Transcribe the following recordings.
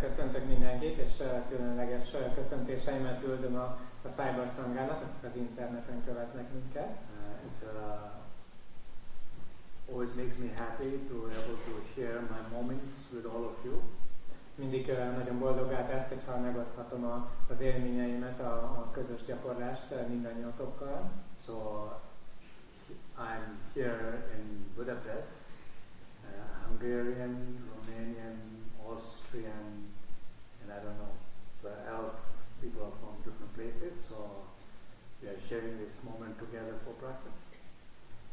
köszöntök mindenkit, és különleges köszöntéseimet küldöm a Cyberszangának, akik az interneten követnek minket. Always makes me happy to be able to share my moments with all of you. Mindig nagyon boldoggá tesz, hogyha megoszthatom az élményeimet, a közös gyakorlást mindannyiatokkal. So I'm here in Budapest, Hungarian, Romanian, Austrian, and I don't know where else people are from different places. So we are sharing this moment together for practice.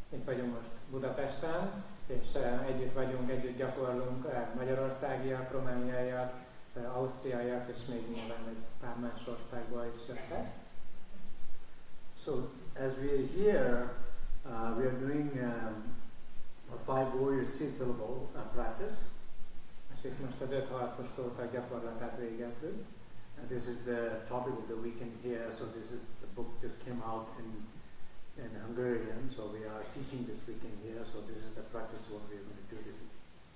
Itt vagyunk most Budapesten, és együtt gyakorlunk magyarországiak, romániaiak, ausztriaiak, és még nyilván egy pár más országból is jöttek. So as we are here, we are doing a 5 warrior seed syllable practice. És itt most az 5 harcos szótag gyakorlatát végezzük. And this is the topic of the weekend here. So this is the book just came out in Hungarian. So we are teaching this weekend here. So this is the practice what we are going to do this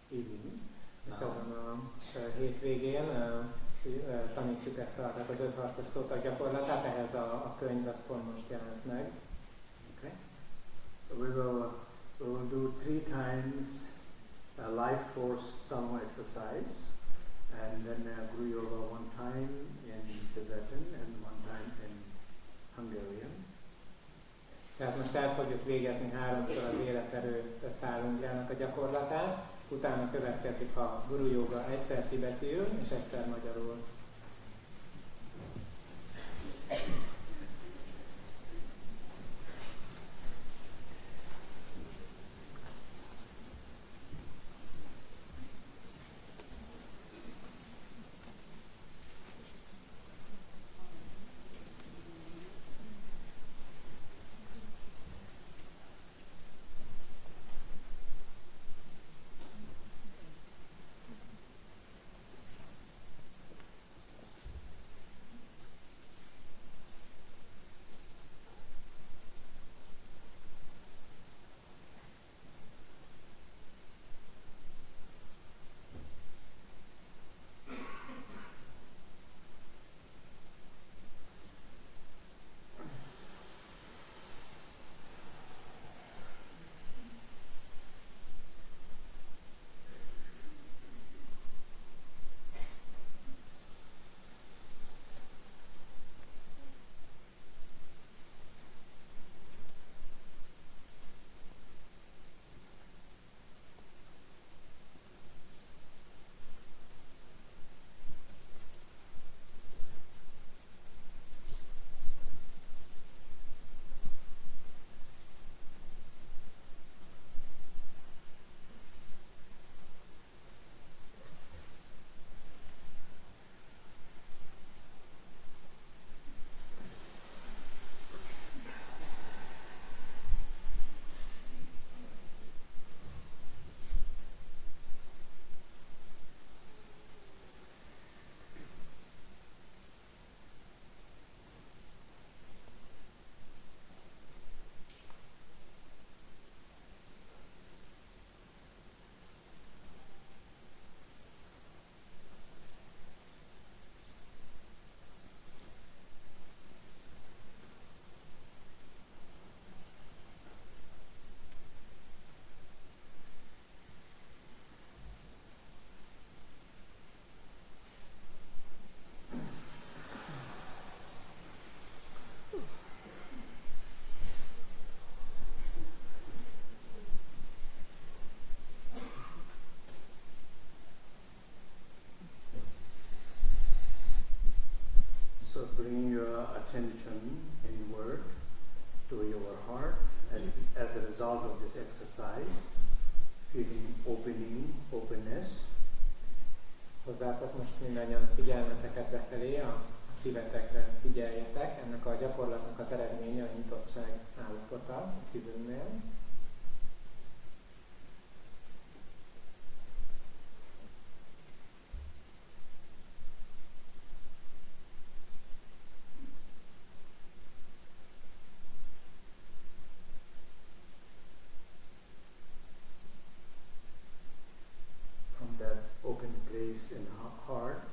evening. És azon a hétvégén tanítjuk ezt tehát az 5 harcos szótag gyakorlatát. Ehhez a könyv az pont most jelent meg. Okay. So we will do 3 times life force Salmo exercise, and then Guru Yoga 1 time in Tibetan and 1 time in Hungarian. Tehát most el fogjuk végezni 3-szor az életerő cálunjának a gyakorlatát, utána következik a Guru Yoga egyszer tibetül és egyszer magyarul. So bring your attention inward to your heart as a result of this exercise, feeling openness. Hozzátok most mindannyian figyelmeteket befelé, a szívetekre figyeljetek. Ennek a gyakorlatnak az eredménye a nyitottság állapota a szívünknél. From that open place in the heart,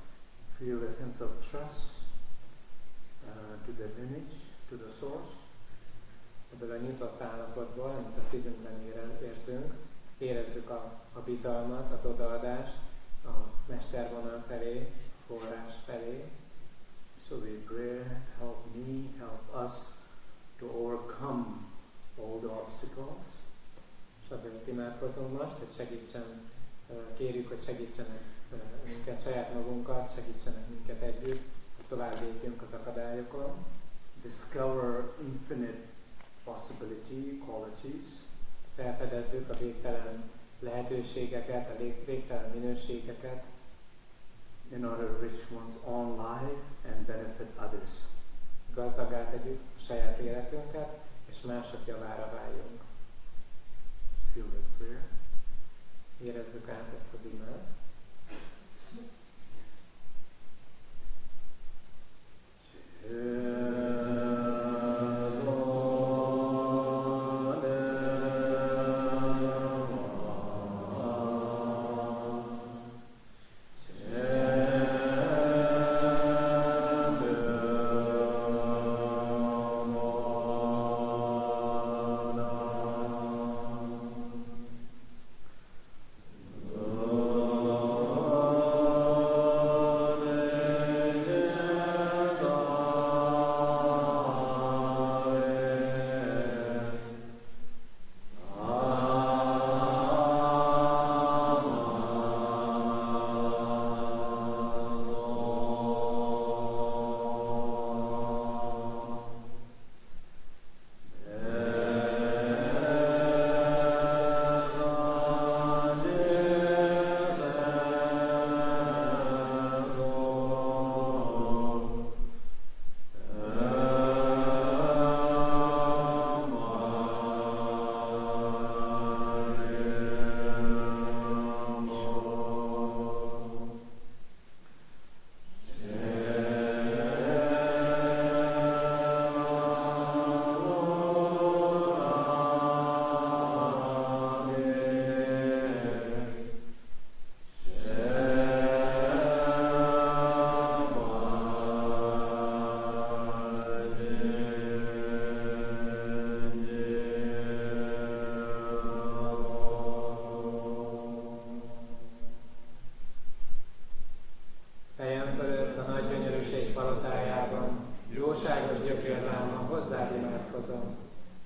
sense of trust to the lineage, to the source. Ebből a nyitott állapotból, amit a szívünkben érzünk, érezzük a bizalmat, az odaadást a mestervonal felé, forrás felé. So we pray, help me, help us to overcome all the obstacles. És azért imádkozunk most, hogy kérjük, hogy segítsenek minket, saját magunkat, segítsenek minket együtt, hogy tovább lépjünk az akadályokon. Discover infinite possibility, qualities. Felfedezzük a végtelen lehetőségeket, a végtelen minőségeket. In order to reach one's own life and benefit others. Gazdaggá tegyük a saját életünket, és mások javára váljunk. Feel that prayer. Érezzük át ezt az imát.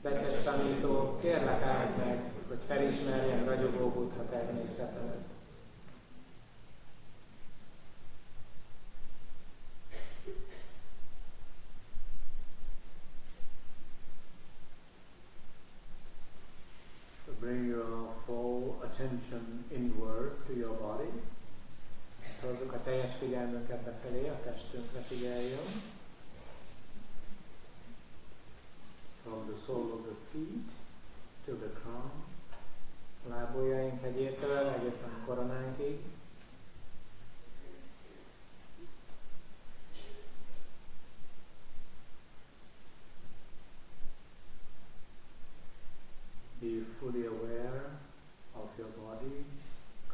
Becses tanító, kérlek áld meg, hogy felismerjem ragyogó Buddha természetemet. Bring your full attention inward to your body. Ezt hozzuk a teljes figyelmünket befelé, a testünkre figyeljünk. From the sole of the feet to the crown. A lábujjaink hegyétől egészen a koronánkig. Be fully aware of your body.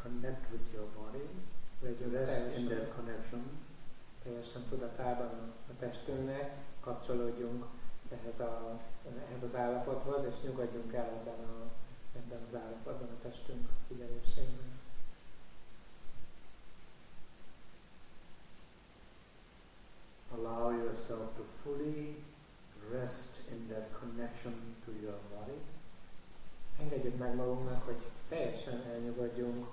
Connect with your body. Rest in that connection. Teljesen tudatában a testünknek, kapcsolódjunk ehhez az állapothoz, és nyugodjunk el ebben az állapotban a testünk figyelésében. Allow yourself to fully rest in that connection to your body. Engedjük meg magunknak, hogy teljesen elnyugodjunk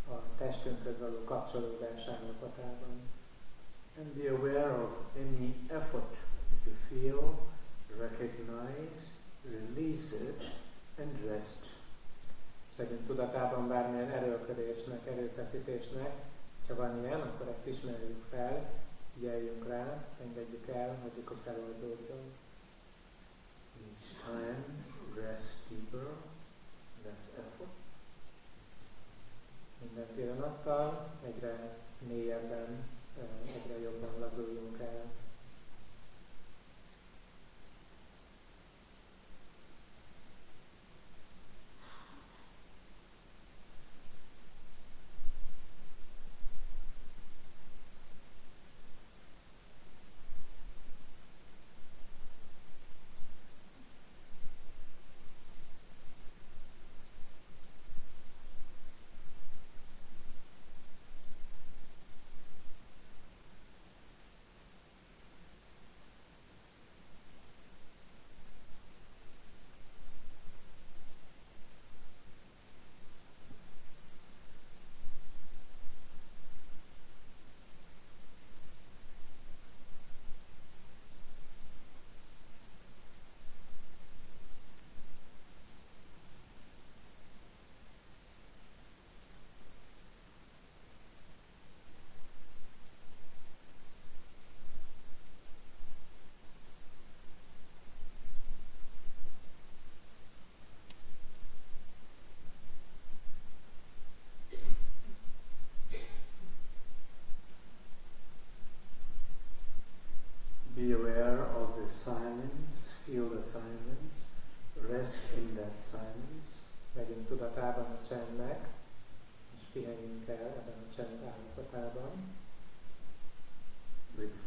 a testünkhöz való kapcsolódás állapotában. And be aware of any effort that you feel, recognize, release it, and rest. És legyünk tudatában bármilyen erőlködésnek, erőfeszítésnek, ha van ilyen, akkor ezt ismerjük fel, figyeljünk rá, engedjük el, hagyjuk, hogy feloldódjon. Each time, rest deeper, less effort. Minden pillanattal egyre mélyebben, egyre jobban lazuljunk el.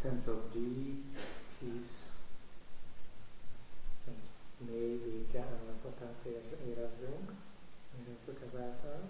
sense of deep peace. Egy mély béke állapotát érezzük ezáltal.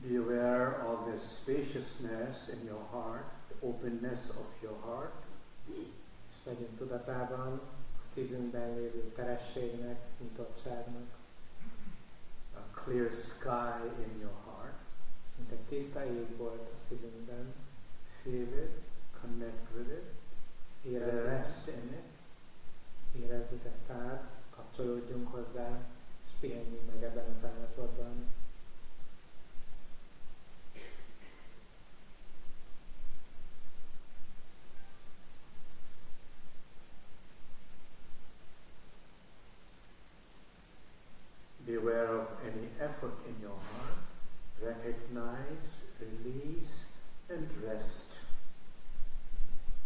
Be aware of the spaciousness in your heart, the openness of your heart. És legyünk tudatában a szívünkben lévő terességnek, nyitottságnak. A clear sky in your heart. Mint egy tiszta ég volt a szívünkben. Feel it, connect with it, rest in it. Érezzük ezt át, kapcsolódjunk hozzá, és pihenjünk meg ebben az állapotban. Be aware of any effort in your heart. Recognize, release, and rest.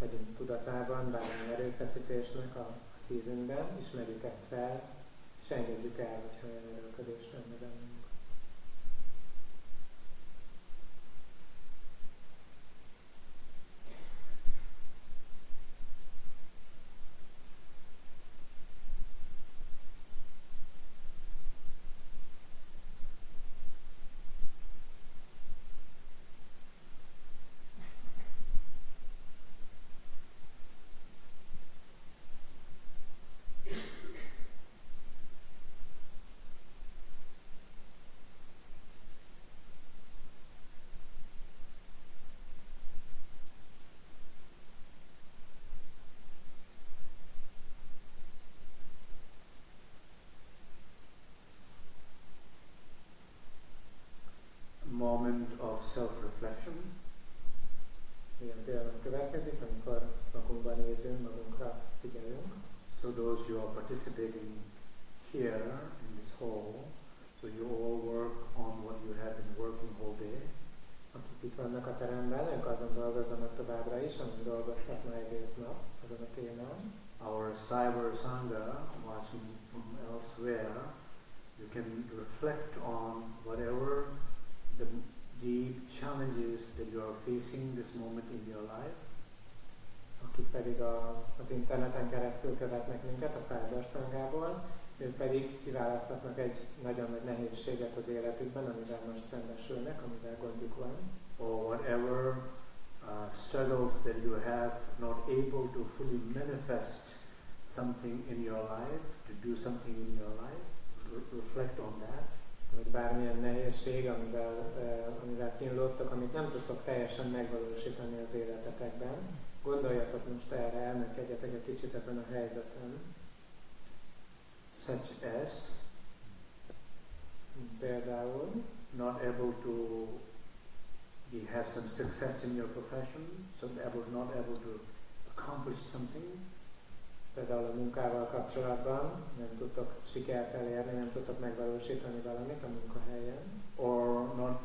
Legyünk tudatában bármilyen erőfeszítésnek a szívünkben, ismerjük ezt fel, és engedjük el, hogyha olyan erőködés lenne bennünk. Moment of self-reflection. Ilyen pillanat következik, amikor magunkban nézünk, magunkra figyelünk. So those who are participating here in this hall, so you all work on what you have been working all day. Akik itt vannak a teremben, ők azon dolgozzanak továbbra is, amin dolgoztak ma egész nap, azon a témán. Our Cyber Sangha, watching from elsewhere, you can reflect on whatever the deep challenges that you are facing this moment in your life. Akik pedig az interneten keresztül követnek minket a Cyber Sanghából, ők pedig kiválasztatnak egy nagyon nagy nehézséget az életükben, amivel most szembesülnek, amivel gondjuk van. Or whatever struggles that you have, not able to fully manifest something in your life, to do something in your life, reflect on that. Vagy bármilyen nehézség, amivel kínlódtok, amit nem tudtok teljesen megvalósítani az életetekben. Gondoljatok most erre, elmélkedjetek egy kicsit ezen a helyzeten. Such as például not able to have some success in your profession, so not able to accomplish something. Például a munkával kapcsolatban nem tudtok sikert elérni, nem tudtok megvalósítani valamit a munkahelyen. Or not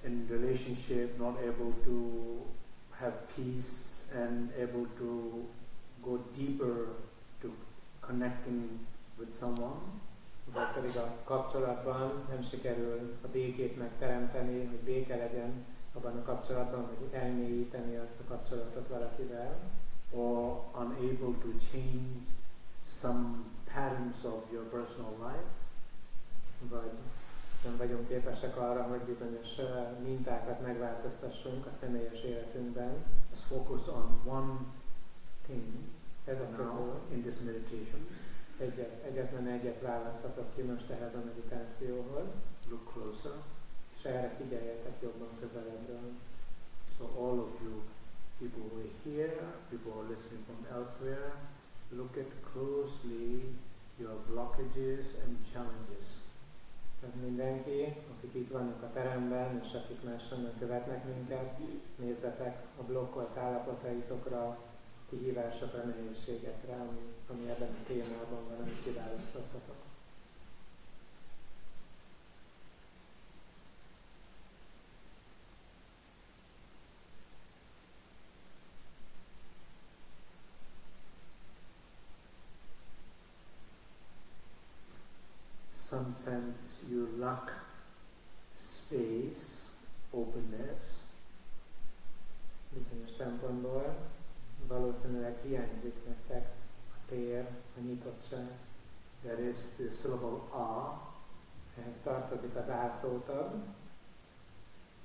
in relationship, not able to have peace and able to go deeper to connecting with someone. Vagy pedig a kapcsolatban nem sikerül a békét megteremteni, hogy béke legyen abban a kapcsolatban, hogy elmélyíteni azt a kapcsolatot valakivel. Or unable to change some patterns of your personal life. Vagy nem vagyunk képesek arra, hogy bizonyos mintákat megváltoztassunk a személyes életünkben. Let's focus on one thing Ezek now közül in this meditation. egyetlen egyet választatok ki most ehhez a meditációhoz, Look closer. és erre figyeljetek jobban közelebbről. So all of you, people who are here, people who are listening from elsewhere, look at closely your blockages and challenges. Tehát mindenki, akik itt vannak a teremben, és akik máshonnan követnek minket, nézzetek a blokkolt állapotaitokra, kihívásokra, nehézségekre, ami ebben a témában van, amit kiválasztottatok. Some sense you lack space, openness. Bizonyos szempontból valószínűleg hiányzik nektek a tér, a nyitottság. That is the syllable A. Ehhez tartozik az A szótag.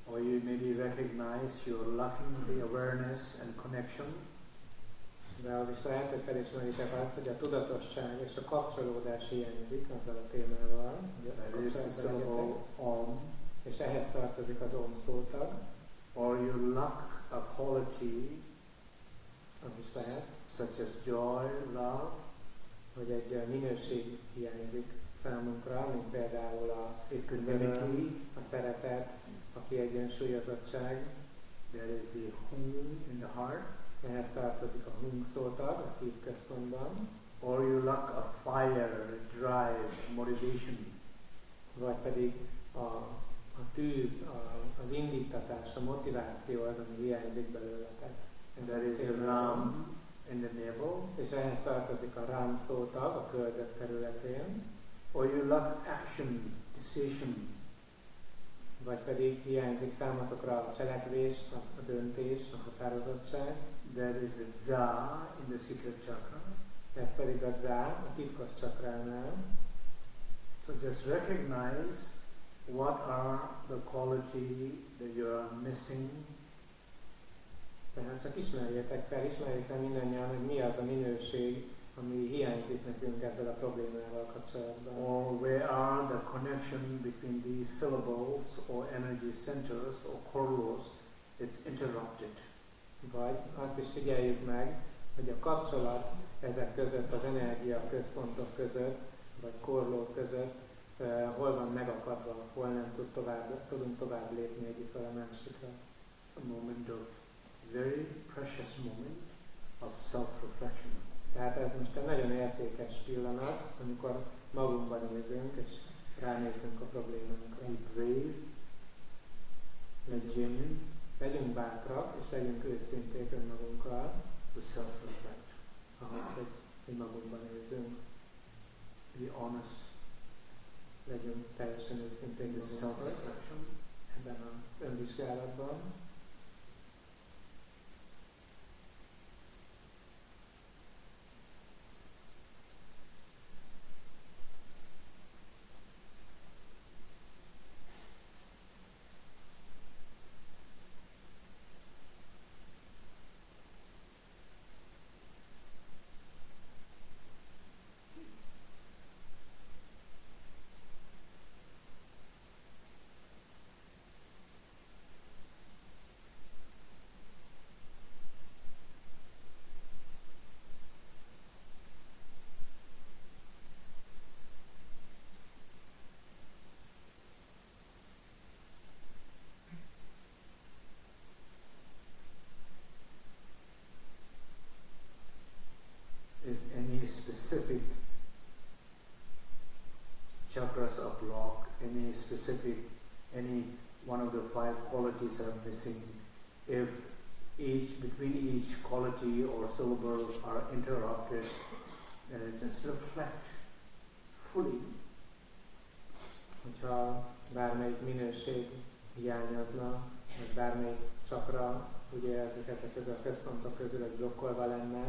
Or you maybe recognize you're lacking the awareness and connection. De az is lehet, hogy felismeritek azt, hogy a tudatosság és a kapcsolódás hiányzik azzal a témával, hogy a That is the syllable kapcsolatban Om. és ehhez tartozik az Om szótag. Or you lack a quality Az is lehet, such as joy, love. hogy egy minőség hiányzik számunkra, mint például az öröm, Equanimity. a szeretet, a kiegyensúlyozottság. That is the Hum in the heart. Ehhez tartozik a Hum szótag a szívközpontban. Or you lack a fire, drive, motivation. Vagy pedig a tűz, az indítatás, a motiváció az, ami hiányzik belőletek. That is the Ram in the navel. És ehhez tartozik a Ram szótag a köldök területén. Or you lack action, decision. Vagy pedig hiányzik számotokra a cselekvés, a döntés, a határozottság. That is the Za in the secret chakra. Ez pedig a Za, a titkos csakránál. So just recognize what are the quality that you are missing. Tehát csak ismerjétek fel mindannyian, hogy mi az a minőség, ami hiányzik nekünk ezzel a problémával kapcsolatban. Or where are the connection between these syllables or energy centers or corridors, it's interrupted. Vagy azt is figyeljük meg, hogy a kapcsolat ezek között, az energia központok között, vagy korlók között hol van megakadva, hol nem tudunk tovább lépni egyikről a másikra. A moment of very precious moment of self-reflection. Tehát ez most egy nagyon értékes pillanat, amikor magunkba nézünk, és ránézünk a problémánkra. Be brave, be genuine, Legyünk bátrak, és legyünk őszinték önmagunkkal, to self-reflect. ahhoz, hogy magunkba nézzünk. Be honest Legyünk teljesen őszinték in the magunkhoz self-reflection. ebben az önvizsgálatban. If any specific chakras are blocked, any one of the 5 qualities are missing, if between each quality or syllable are interrupted, just reflect fully. Hogyha bármelyik minőség hiányozna, vagy bármelyik csakra, úgy érezzük ezek közül a központok közül, hogy blokkolva lenne,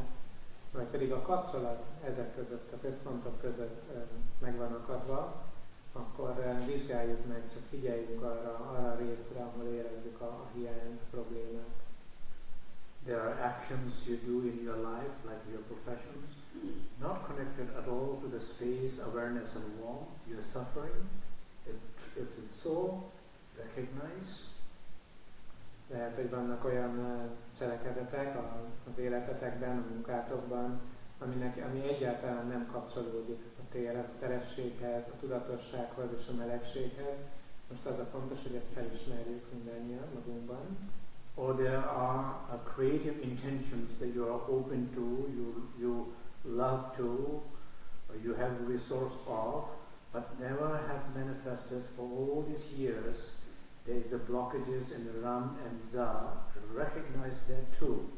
vagy pedig a kapcsolat ezek között, a központok között meg van akadva, akkor vizsgáljuk meg, csak figyeljünk arra a részre, ahol érezzük a hiányt, a problémát. There are actions you do in your life, like your professions, not connected at all to the space, awareness and warmth. You're suffering. If it's so, recognize. Lehet, hogy vannak olyan cselekedetek az életetekben, a munkátokban, ami egyáltalán nem kapcsolódik a térhez, a terességhez, a tudatossághoz és a melegséghez. Most az a fontos, hogy ezt felismerjük mindannyian magunkban. Or there are creative intentions that you are open to, you love to, or you have resource of, but never have manifested for all these years. There is a blockages in the Ram and Za. Recognize that too.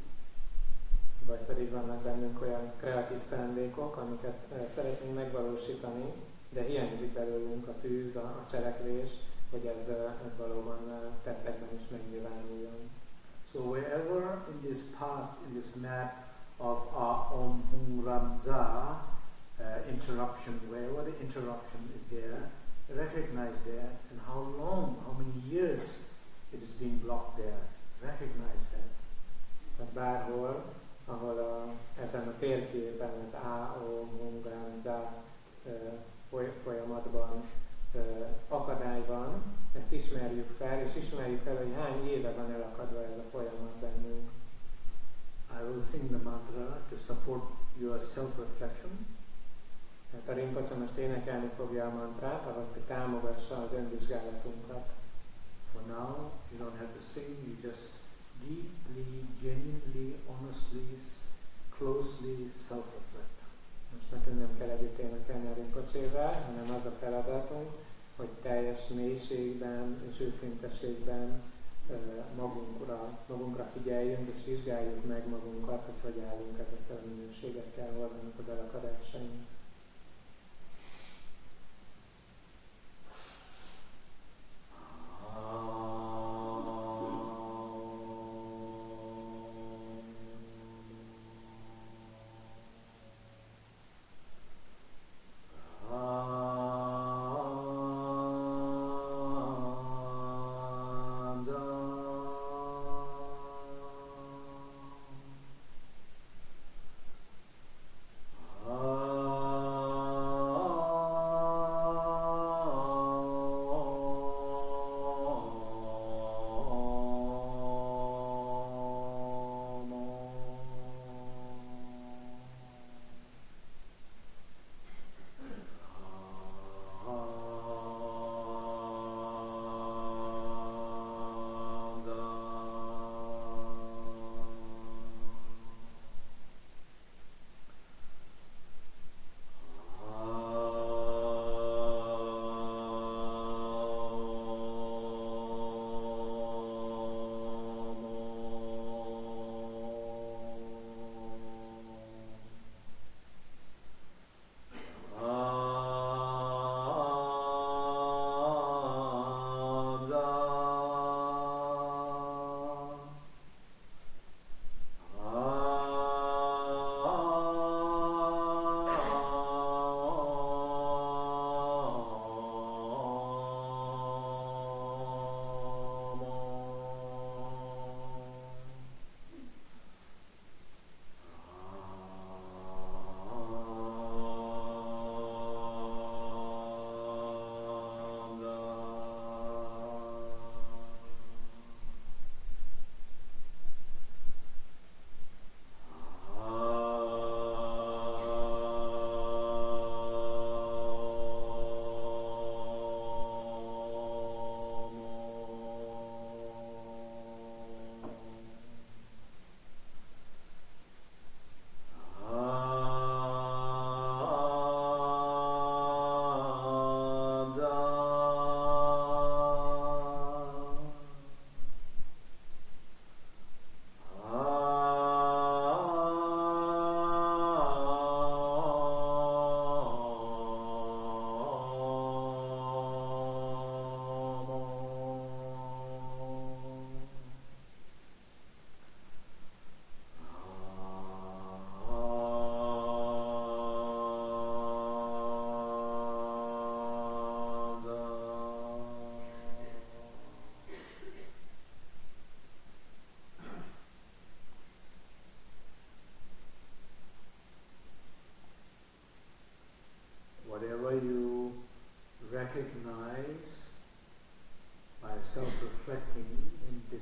Vagy pedig vannak bennünk olyan kreatív szándékok, amiket szeretnénk megvalósítani, de hiányzik belőlünk a tűz, a cselekvés, hogy ez valóban tettekben is megnyilvánuljon. So wherever in this path, in this map of our Om Hum Ram Za interruption, wherever the interruption is there, recognize that, and how long, how many years it is being blocked there. Recognize that. Tehát bárhol, ahol ezen a térképen az A, O, Hum, Ram, Za folyamatban akadály van, ezt ismerjük fel, és ismerjük fel, hogy hány éve van elakadva ez a folyamat bennünk. I will sing the mantra to support your self-reflection. Tehát a Rinpoche most énekelni fogja a mantrát, ahhoz, hogy támogassa az önvizsgálatunkat. For now, you don't have to sing, you just deeply, genuinely, honestly, closely self-reflect. Most nekünk nem kell együtt énekelni a Rinpoche-vel, hanem az a feladatunk, hogy teljes mélységben és őszintességben magunkra figyeljünk, és vizsgáljuk meg magunkat, hogy állunk ezekkel a minőségekkel, hol vannak az elakadásaink.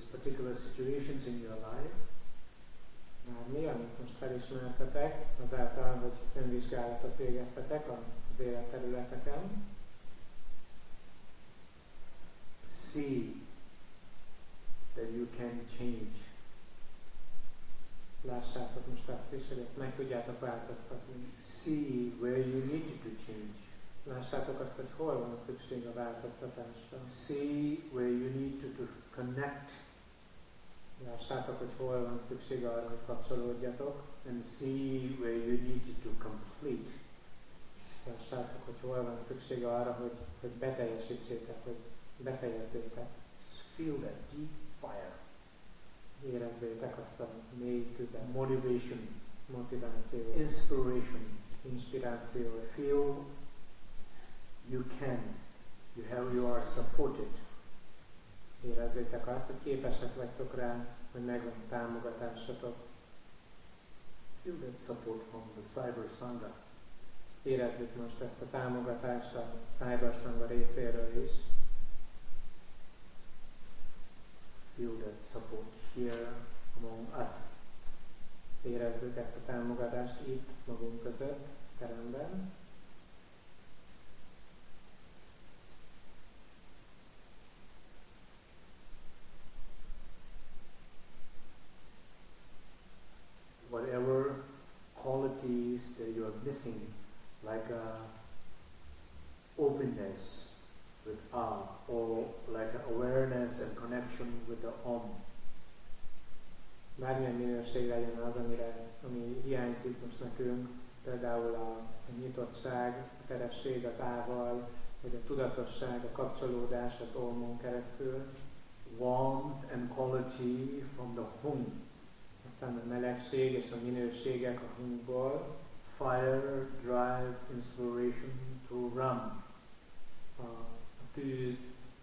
these particular situations in your life. Bármi, amit most felismertetek, azáltal, hogy önvizsgálatot végeztetek az életterületeken. See that you can change. Lássátok most azt is, hogy ezt meg tudjátok változtatni. See where you need to change. Lássátok azt, hogy hol van szükség a változtatásra. See where you need to connect. Lássátok, hogy hol van szükség arra, hogy kapcsolódjatok. And see where you need to complete. Lássátok, hogy hol van szükség arra, hogy beteljesítsétek, hogy befejezzétek. Just feel that deep fire. Érezzétek azt a mély tüzet. Motivation. Motiváció. Inspiration. Inspiráció. Feel you can. You are supported. Érezzétek azt, hogy képesek vagytok rá, hogy megvan a támogatásatok. Feel that support from the Cyber Sangha. Érezzük most ezt a támogatást a Cyber Sangha részéről is. Feel that support here among us. Érezzük ezt a támogatást itt, magunk között, teremben. Whatever qualities that you are missing, like openness with or like awareness and connection with the Om. Bármilyen minőség legyen az, ami hiányzik most nekünk, például a nyitottság, a teresség az Ával, vagy a tudatosság, a kapcsolódás az Omon keresztül. Warmth and quality from the Hum. Aztán a melegség és a minőségek a Humból. Fire, drive, inspiration to Ram. A tűz,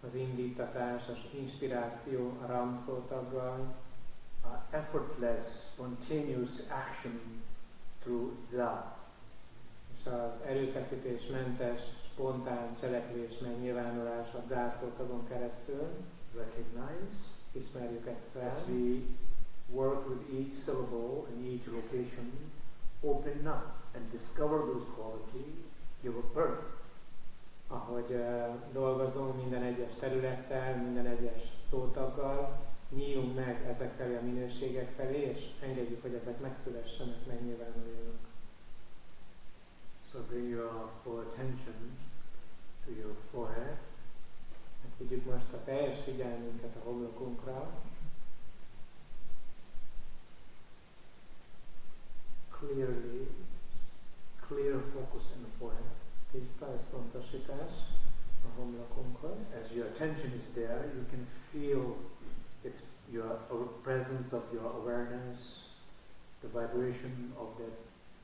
az indítatás, az inspiráció a Ram szótaggal. Effortless, spontaneous action through Za. És az erőfeszítésmentes, spontán cselekvés megnyilvánulás a Za szótagon keresztül. Recognize. Ismerjük ezt fel. As we work with each syllable in each location, open up and discover those qualities, give a birth. Ahogy dolgozunk minden egyes területtel, minden egyes szótaggal, nyíljunk meg ezek felé a minőségek felé, és engedjük, hogy ezek megszülessenek, megnyilvánuljanak. So bring your full attention to your forehead. Hát vigyük most a teljes figyelmünket a homlokunkra. Clear focus in the forehead. Tiszta összpontosítás a homlokunkhoz. As your attention is there, you can feel it's your presence of your awareness, the vibration of that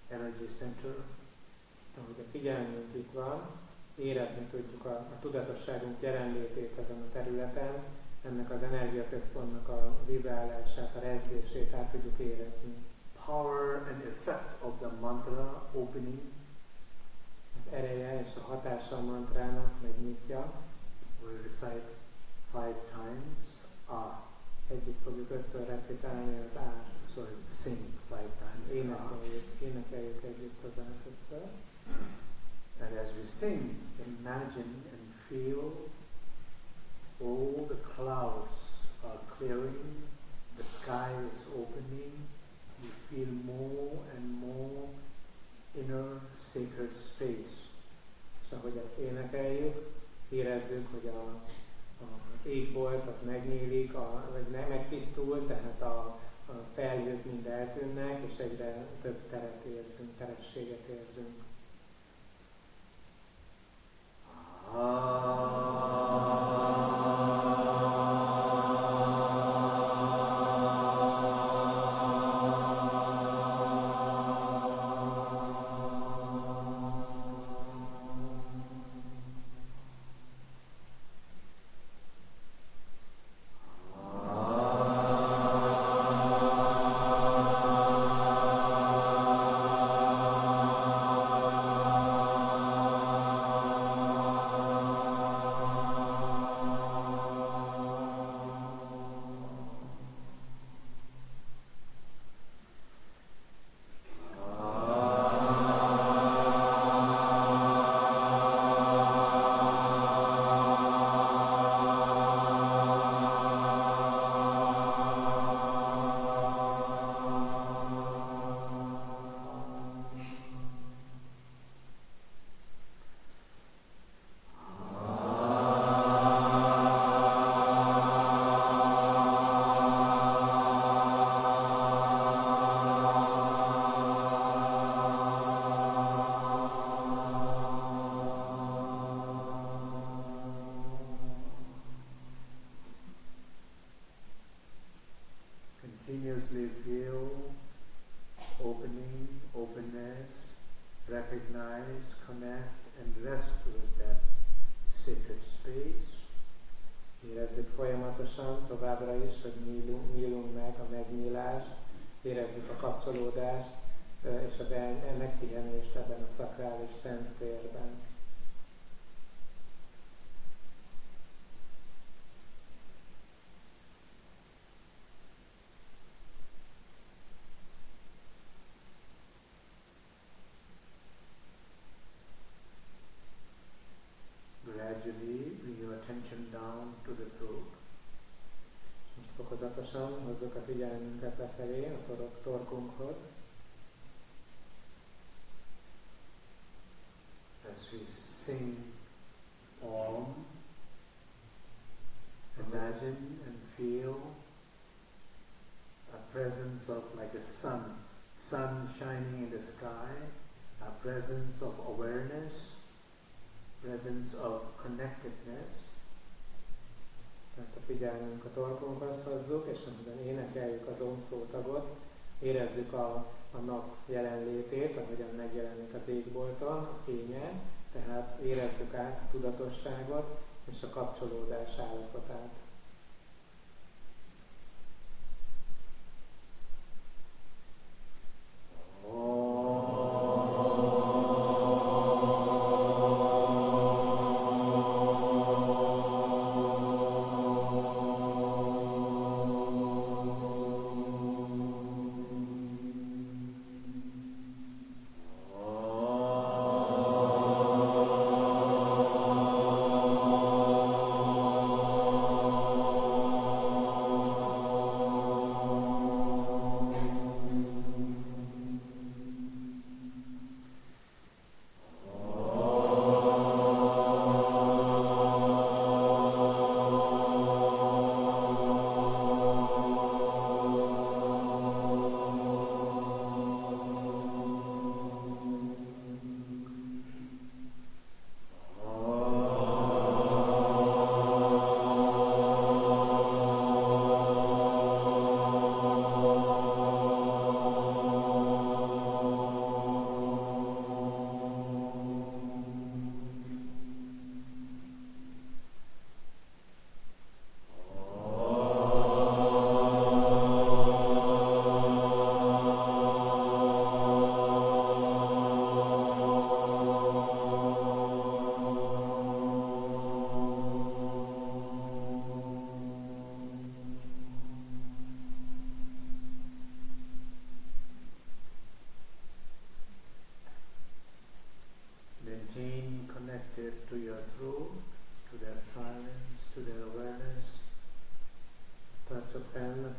energy center. Ahogy a figyelmünk itt van, érezni tudjuk a tudatosságunk jelenlétét ezen a területen, ennek az energiaközpontnak a vibrálását, a rezgését át tudjuk érezni. Power and effect of the mantra opening. Az ereje és a hatása a mantrának megnyitja. We'll recite 5 times A. Együtt fogjuk 5-ször recitálni az át. Sorry, sing 5 times. Énekeljük együtt az át 5-ször. And as we sing, imagine and feel all the clouds are clearing, the sky is opening, you feel more and more inner sacred space. És ahogy ezt énekeljük, érezzük, hogy az égbolt az megnyílik, vagy megtisztul, tehát a felhők mind eltűnnek, és egyre több teret érzünk, terességet érzünk. Ah continuously feel opening, openness, recognize, connect, and rest with that sacred space. Érezzük folyamatosan továbbra is, hogy nyílunk meg a megnyílást, érezzük a kapcsolódást és az megpihenést ebben a szakrális szent térben. Gradually bring your attention down to the throat. Most fokozatosan hozzuk a figyelmünket lefelé a torkunkhoz. As we sing Om, imagine and feel a presence of like a sun shining in the sky, a presence of awareness, presence of connectedness. Tehát a figyelmünk a torkunkhoz hozzuk, és amiben énekeljük az Om szótagot, érezzük a nap jelenlétét, ahogyan megjelenik az égbolton, a fénye, tehát érezzük át a tudatosságot és a kapcsolódás állapotát.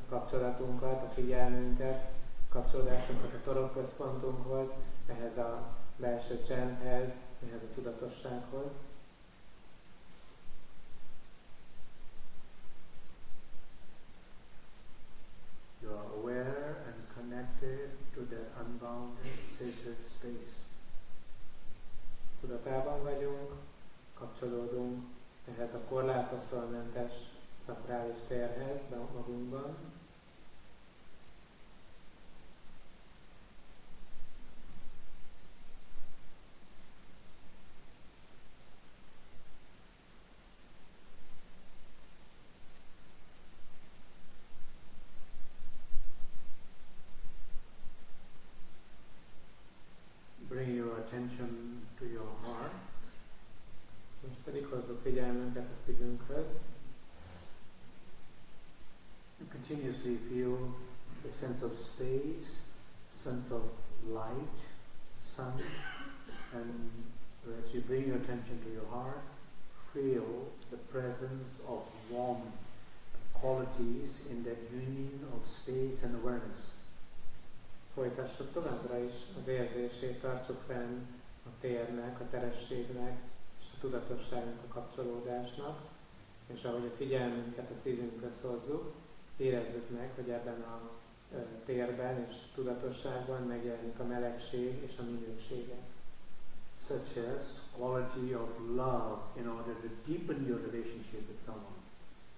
Kapcsolatunkat, a figyelmünket, kapcsolódásunkat a torokközpontunkhoz, ehhez a belső csendhez, ehhez a tudatossághoz. You are aware and connected to the unbounded sacred space. Tudatában vagyunk, kapcsolódunk ehhez a korlátoktól mentes szakrális térhez magunkban. Bring your attention to your heart. Most pedig hozzuk figyelmünket a szívünkhöz. You continuously feel the sense of space, sense of light, sun, and as you bring your attention to your heart, feel the presence of warm qualities in that union of space and awareness. Folytassuk továbbra is az érzését, tartsuk fenn a térnek, a terességnek és a tudatosságnak, a kapcsolódásnak, és ahogy a figyelmünket a szívünkhöz hozzuk, érezzük meg, hogy ebben a térben és tudatosságban megjelenik a melegség és a minősége. Such as quality of love in order to deepen your relationship with someone.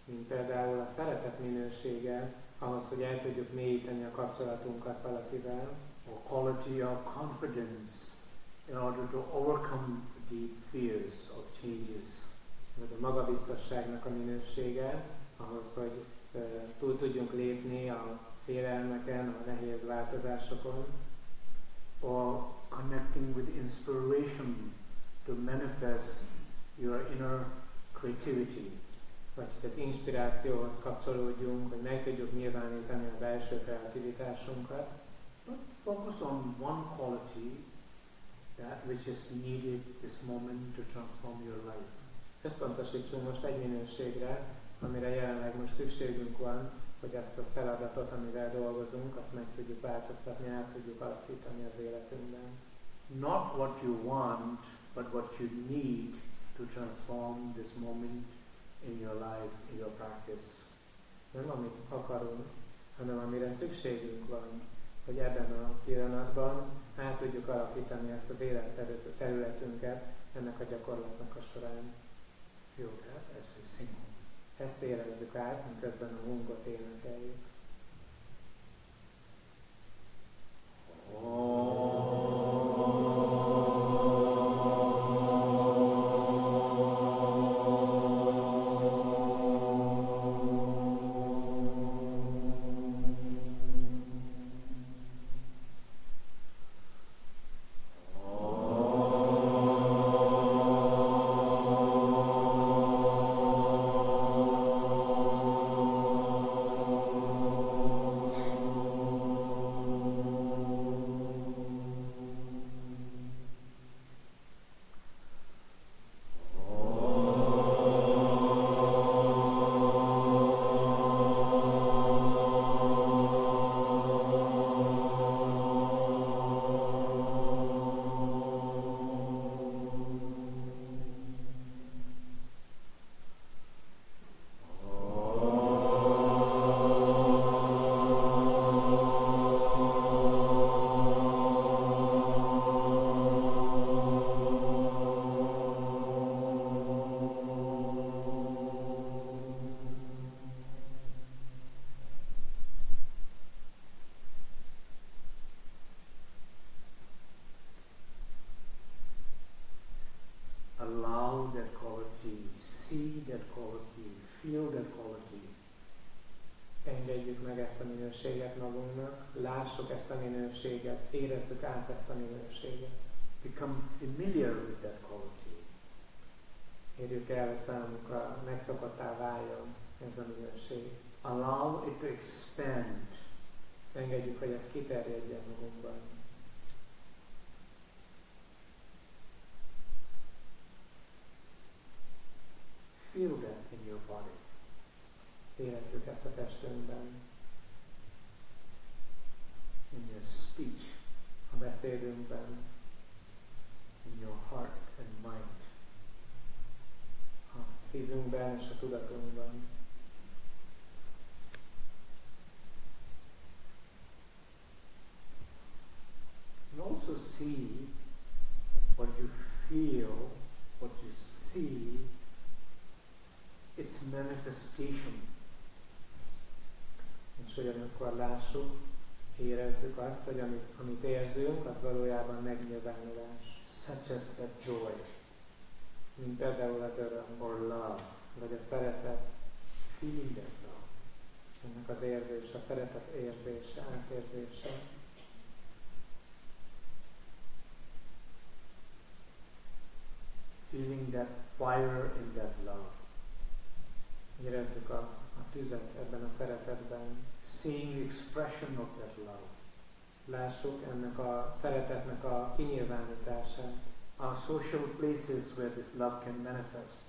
mint például a szeretet minősége, ahhoz, hogy el tudjuk mélyíteni a kapcsolatunkat valakivel, or quality of confidence in order to overcome deep fears of changes. vagy a magabiztosságnak a minősége, ahhoz, hogy túl tudjunk lépni a félelmeken, a nehéz változásokon, or connecting with inspiration to manifest your inner creativity. vagy hogy az inspirációhoz kapcsolódjunk, hogy meg tudjuk nyilvánítani a belső kreativitásunkat. But focus on one quality, that which is needed this moment to transform your life. Összpontosítsunk most egy minőségre, amire jelenleg most szükségünk van, hogy ezt a feladatot, amivel dolgozunk, azt meg tudjuk változtatni, át tudjuk alakítani az életünkben. Not what you want, but what you need to transform this moment in your life, in your practice. Nem amit akarunk, hanem amire szükségünk van, hogy ebben a pillanatban át tudjuk alakítani ezt az életterületünket ennek a gyakorlatnak a során. Feel that as we sing. Ezt érezzük át, miközben a mungot énekeljük. Allow that quality, see that quality, feel that quality. Engedjük meg ezt a minőséget magunknak, lássuk ezt a minőséget, érezzük át ezt a minőséget. Become familiar with that quality. Érjük el, hogy számunkra megszokottá váljon ez a minőség. Allow it to expand. Engedjük, hogy ez kiterjedjen magunkban. Feel that in your body. Érezzük ezt a testünkben, In your speech, a beszédünkben, in your heart and mind. a szívünkben és a tudatunkban. And also see what you feel, what you see, its manifestation. És ugyanakkor lássuk, érezzük azt, hogy amit érzünk, az valójában megnyilvánulás. Such as that joy Mint például az öröm, or love. vagy a szeretet, Feeling that love. ennek az érzés, a szeretet érzése, átérzése. Feeling that fire in that love. Érezzük a tüzet ebben a szeretetben. Seeing the expression of that love. Lássuk ennek a szeretetnek a kinyilvánítását. Our social places where this love can manifest.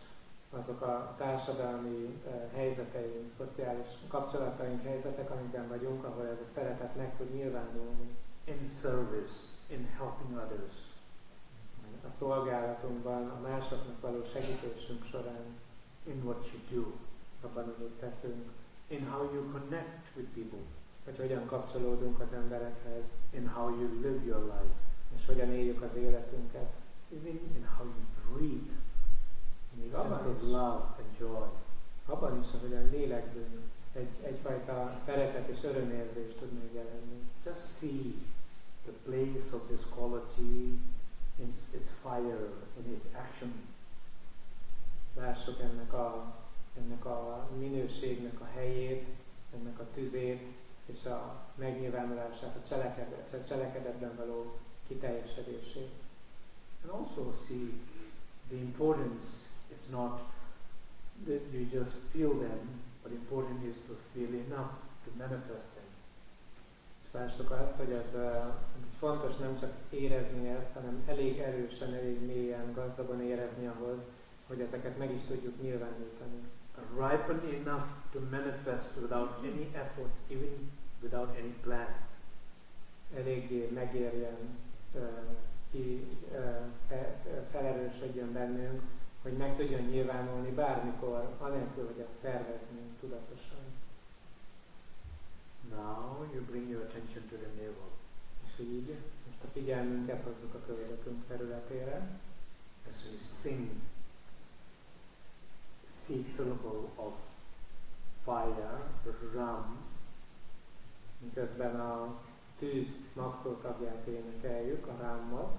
Azok a társadalmi helyzeteink, szociális kapcsolataink, helyzetek, amikben vagyunk, ahol ez a szeretet meg tud nyilvánulni. In service, in helping others. A szolgálatunkban, a másoknak való segítésünk során, In what you do. abban, amit teszünk, In how you connect with people. hogy hogyan kapcsolódunk az emberekhez, In how you live your life. és hogyan éljük az életünket. Even in how you breathe. Még Sense abban of is, love and joy. abban is, hogy a lélegző egyfajta szeretet és örömérzés tud megjelenni. Just see the place of this quality in its fire, in its action. Lássuk ennek a minőségnek a helyét, ennek a tüzét, és a megnyilvánulását, a cselekedetben való kiteljesedését. And also see the importance. It's not that you just feel them, but important is to feel enough to manifest them. És lássuk azt, hogy ez fontos nem csak érezni ezt, hanem elég erősen, elég mélyen, gazdagon érezni ahhoz, hogy ezeket meg is tudjuk nyilvánítani. Ripen enough to manifest without any effort, even without any plan. Eléggé megérjen, felerősödjön bennünk, hogy meg tudjon nyilvánulni bármikor, anélkül, hogy ezt terveznénk tudatosan. Now you bring your attention to the navel. És így most a figyelmünket hozzuk a köldökünk területére. As we sing seed syllable of fire, Ram, miközben a tűz maxó tagját énekeljük, a Rámot.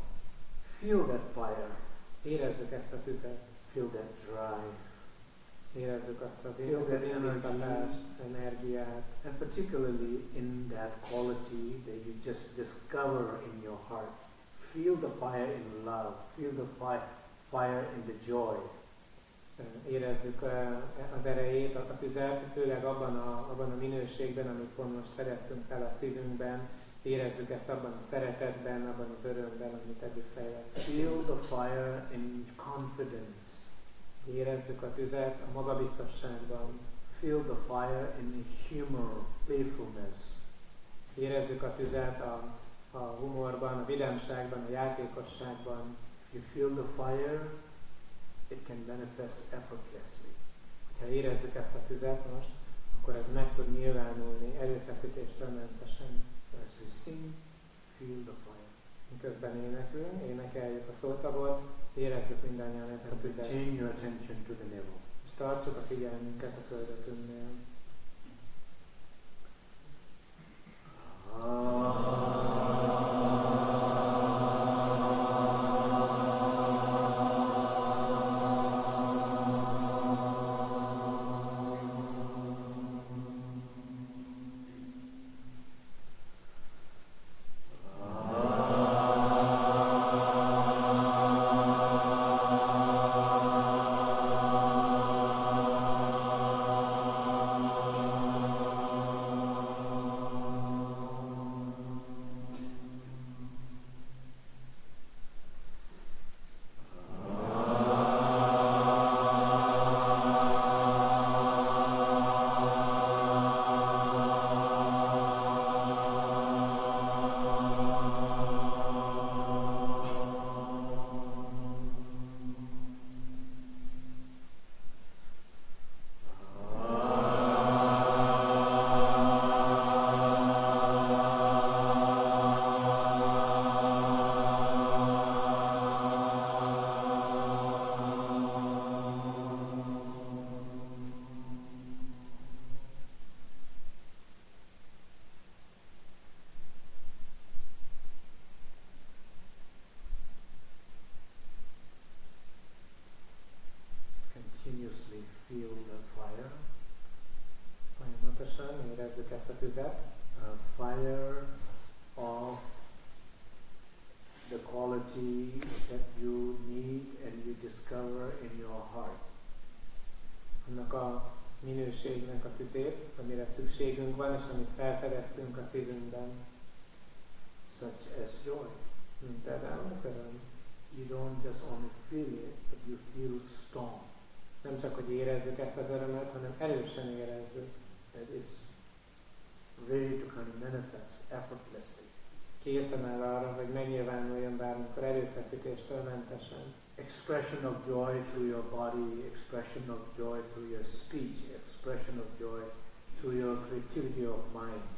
feel that fire, Érezzük ezt a tüzet, feel that drive, érezzük azt az Feel that indítatást, energiát, and particularly in that quality that you just discover in your heart. Feel the fire in love, feel the fire in the joy. Érezzük az erejét, a tüzet, főleg abban a minőségben, amit pont most fedeztünk fel a szívünkben, érezzük ezt abban a szeretetben, abban az örömben, amit eddig fejlesztünk. Feel the fire in confidence. Érezzük a tüzet a magabiztosságban. Feel the fire in humor, playfulness. Érezzük a tüzet a humorban, a vidámságban, a játékosságban. If you feel the fire, it can manifest effortlessly. Ha érezzük ezt a tüzet most, akkor ez meg tud nyilvánulni erőfeszítéstől mentesen. So as we sing, feel the fire. Miközben énekeljük a szótagot, érezzük mindannyian ezt a tüzet. Change your attention to the navel. És tartsuk a figyelmünket a köldökünknél. Continuously feel the fire. Folyamatosan érezzük ezt a tüzet. Fire of the quality that you need and you discover in your heart. Annak a minőségnek a tüzét, amire szükségünk van, és amit felfedeztünk a szívünkben. Such as joy. Mint például az öröm. You don't just only feel it, but you feel strong. Nem csak, hogy érezzük ezt az örömet, hanem erősen érezzük. That is ready to kind of manifest effortlessly. Készen áll arra, hogy megnyilvánuljon bármikor erőfeszítéstől mentesen. Expression of joy through your body, expression of joy through your speech, expression of joy through your creativity of mind.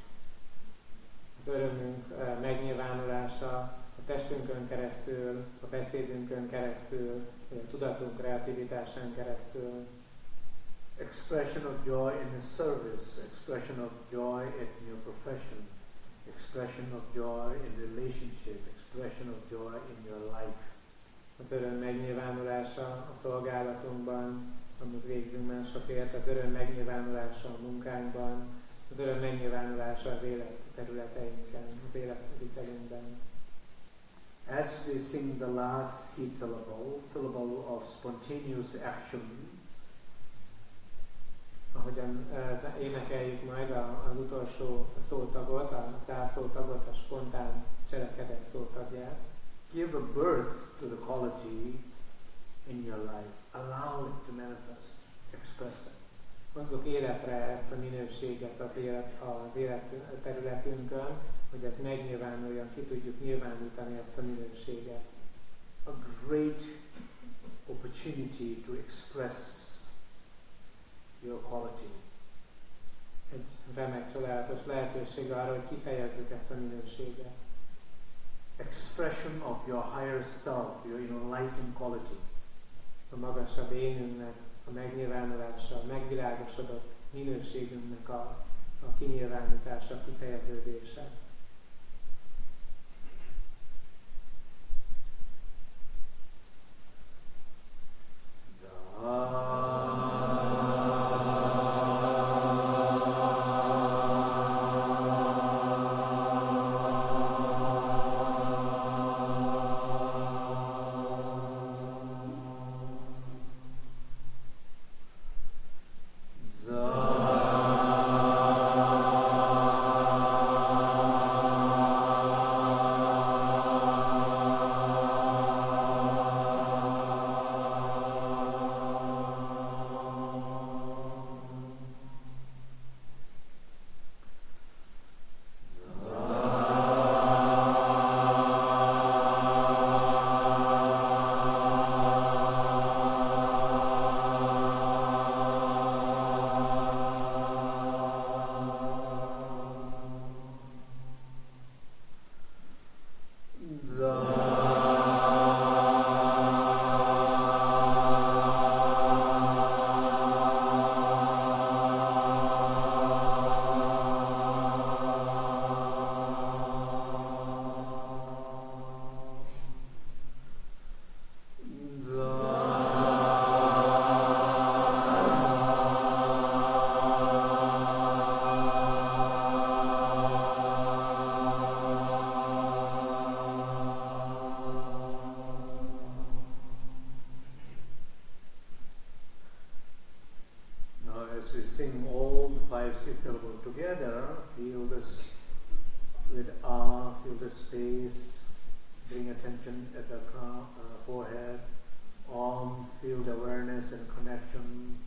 Az örömünk megnyilvánulása a testünkön keresztül, a beszédünkön keresztül, a tudatunk kreativitásán keresztül. expression of joy in the service, expression of joy in your profession, expression of joy in relationship, expression of joy in your life. Az öröm megnyilvánulása a szolgálatunkban, amit végzünk másokért, az öröm megnyilvánulása a munkánkban, az öröm megnyilvánulása az életterületeinken, az életvitelünkben. As we sing the last seed syllable of spontaneous action, ahogyan énekeljük majd az utolsó szótagot, a zászlótagot, a spontán cselekedet szótagját. give a birth to the quality in your life. Allow it to manifest, express it. Hozzuk életre ezt a minőséget az életterületünkön, hogy ez megnyilvánuljon, ki tudjuk nyilvánítani ezt a minőséget. A great opportunity to express your quality. Egy remek, csodálatos lehetőség arra, hogy kifejezzük ezt a minőséget. Expression of your higher self, your enlightened quality. A magasabb énünknek a megnyilvánulása, a megvilágosodott minőségünknek a kinyilvánítása, a kifejeződése. Sing all the 5-6 syllables together, feel this with awe, feel the space, bring attention at the forehead, feel the awareness and connection,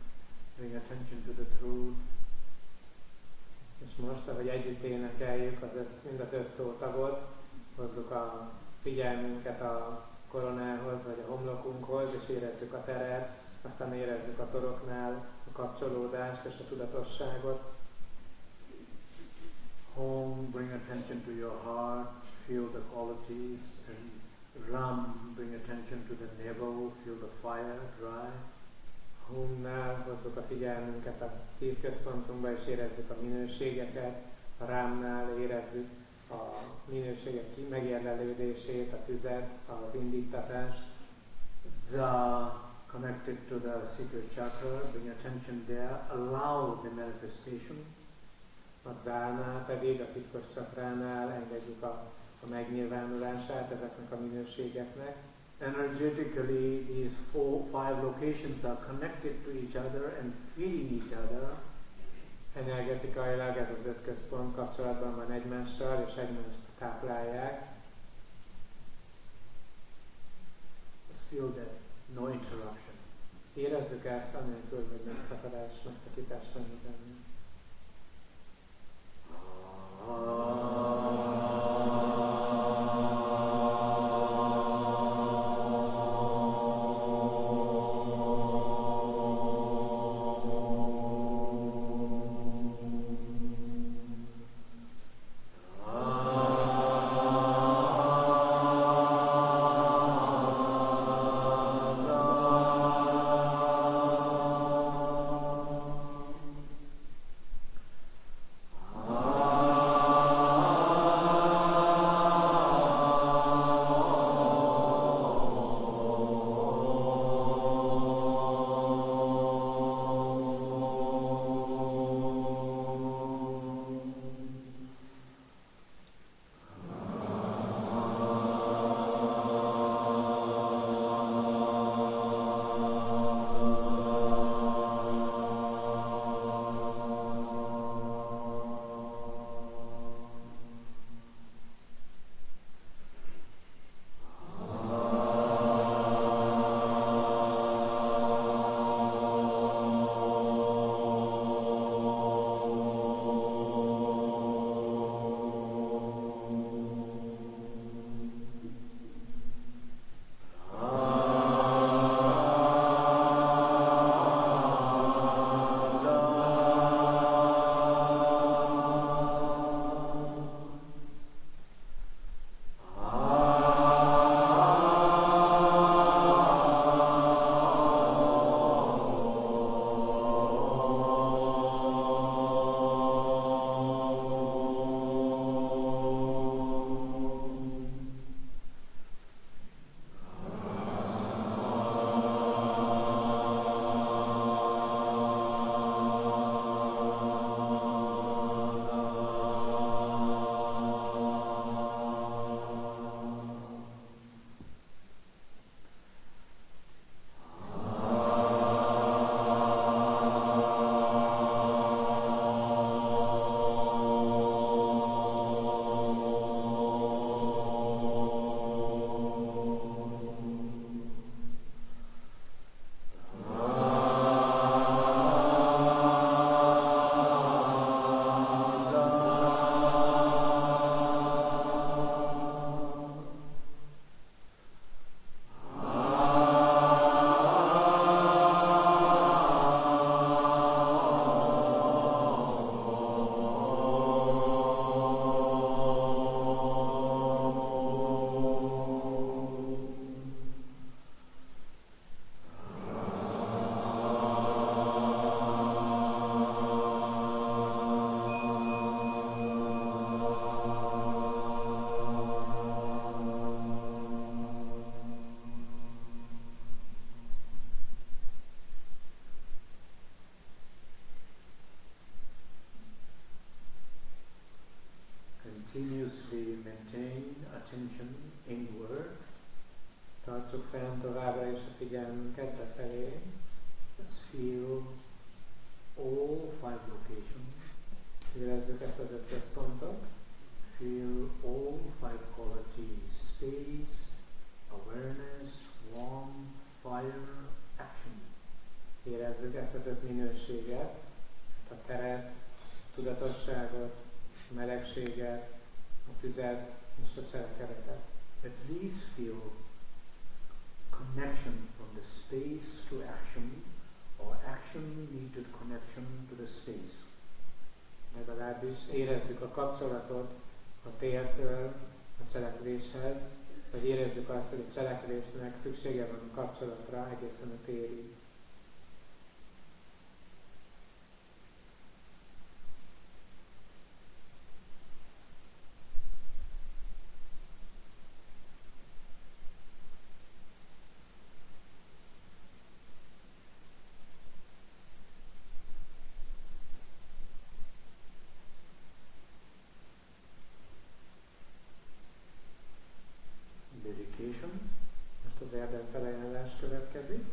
bring attention to the throat. És most, ahogy együtt énekeljük mind az 5 szótagot, hozzuk a figyelmünket a koronához, vagy a homlokunkhoz, és érezzük a teret, aztán érezzük a toroknál a kapcsolódást és a tudatosságot. Home, bring attention to your heart, feel the qualities, and Ram, bring attention to the navel, feel the fire, drive. Home-nál hozzuk a figyelmünket a szívközpontunkba, és érezzük a minőségeket. A Rámnál érezzük a minőségek megérlelődését, a tüzet, az indítatást. Za, connected to the secret chakra, bring attention there, allow the manifestation. A Zánál pedig, a titkos csakránál engedjük a megnyilvánulását ezeknek a minőségeknek. Energetically, these 4-5 locations are connected to each other and feeding each other. Energetikailag ez az 5 központ kapcsolatban van egymással, és egymást táplálják. Just feel that, no interruption. Érezzük ezt anélkül, hogy megszakadás, megszakítás lenne benne. continuously maintain attention inward. Tartsuk fenn továbbra is a figyelmünket befelé. Just feel all 5 locations. Érezzük ezt az 5 központot. Feel all 5 qualities: space, awareness, warmth, fire, action. Érezzük ezt az 5 minőséget, a teret, tudatosságot, a melegséget, a tüzet és a cselekedetet. At least feel connection from the space to action, or action-needed connection to the space. Legalábbis érezzük a kapcsolatot a tértől a cselekvéshez, vagy érezzük azt, hogy a cselekvésnek szüksége van a kapcsolatra egészen a térig. Most az érdemfelajánlás következik.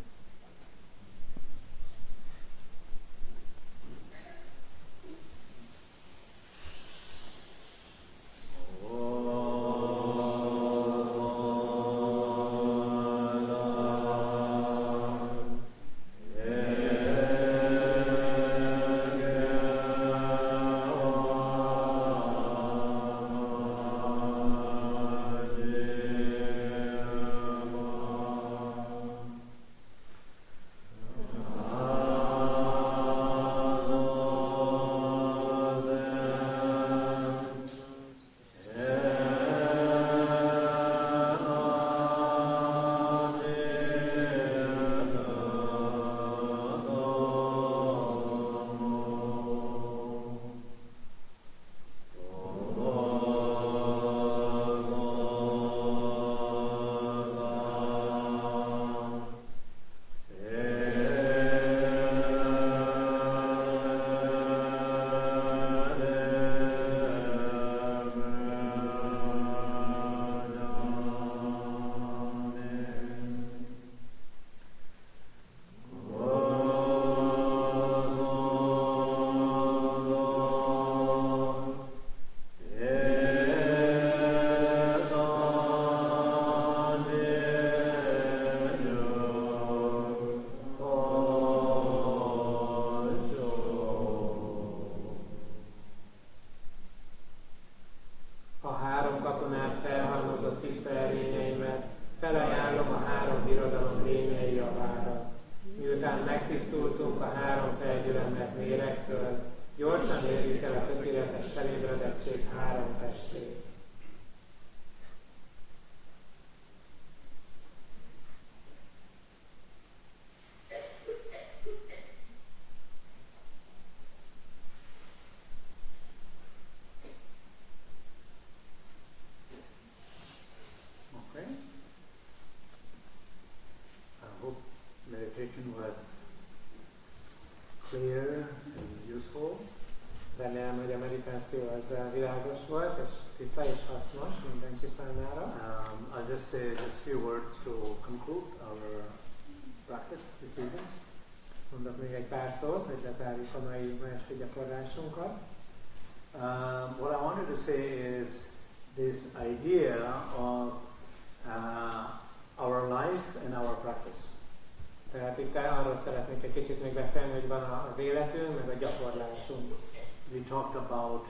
Meditation was clear and useful. Remélem, hogy a meditáció az világos volt, és tiszta és hasznos mindenki számára. I'll just say just a few words to conclude our practice this evening. Mondok még egy pár szót, hogy lezárjuk a mai esti gyakorlásunkat. What I wanted to say is this idea of our life and our practice. Tehát itt arról szeretnék egy kicsit még beszélni, hogy van az életünk, meg a gyakorlásunk. We talked about